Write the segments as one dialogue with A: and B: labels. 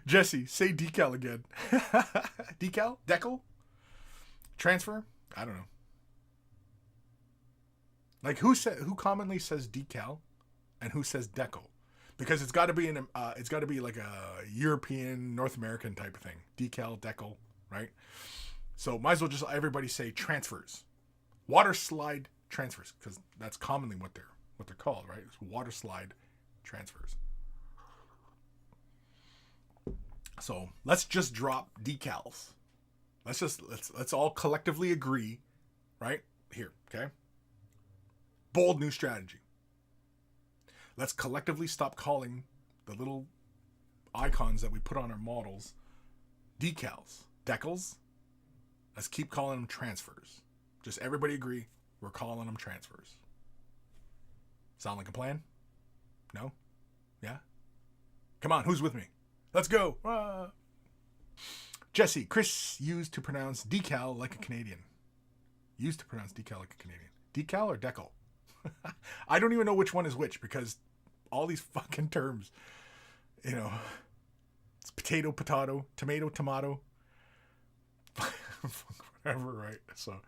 A: Jesse, say decal again. Decal? Decal? Transfer? I don't know. Like who commonly says decal and who says decal? Because it's got to be like a European, North American type of thing. Decal, decal, right? So might as well just everybody say transfers. Water slide transfers, because that's commonly what they're called, right? It's water slide transfers. So let's just drop decals. Let's all collectively agree, right? Here, okay? Bold new strategy. Let's collectively stop calling the little icons that we put on our models decals, decals. Let's keep calling them transfers. Just everybody agree, we're calling them transfers. Sound like a plan? No? Yeah? Come on, who's with me? Let's go. Jesse, Chris used to pronounce decal like a Canadian. Used to pronounce decal like a Canadian. Decal or decal? I don't even know which one is which, because all these fucking terms, it's potato, potato, tomato, tomato, whatever, right? So,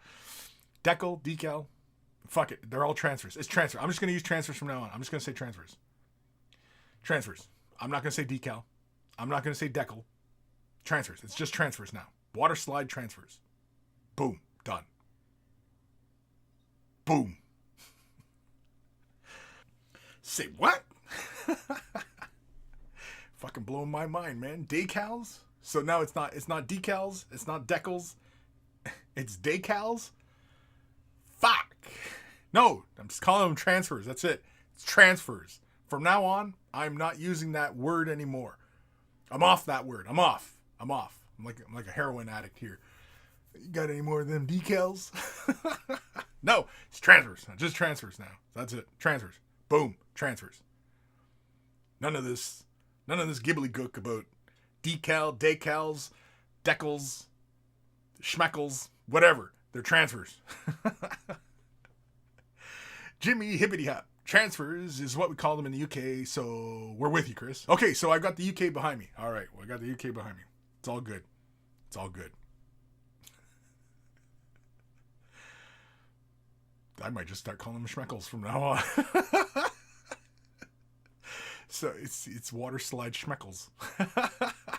A: decal, decal, fuck it. They're all transfers. It's transfer. I'm just going to use transfers from now on. I'm just going to say transfers. Transfers. I'm not going to say decal. I'm not going to say decal. Transfers. It's just transfers now. Water slide transfers. Boom. Done. Boom. Say what? Fucking blowing my mind, man. Decals? So now it's not decals, it's not decals, it's decals? Fuck. No, I'm just calling them transfers. That's it. It's transfers. From now on, I'm not using that word anymore. I'm off that word. I'm off. I'm like a heroin addict here. You got any more of them decals? No, it's transfers. Just transfers now. That's it. Transfers. Boom. Transfers. None of this gibbly-gook about decal, decals, decals, schmeckles, whatever. They're transfers. Jimmy Hippity Hop. Transfers is what we call them in the UK, so we're with you, Chris. Okay, so I got the UK behind me. All right, well, I got the UK behind me. It's all good. It's all good. I might just start calling them schmeckles from now on. So it's water slide schmeckles.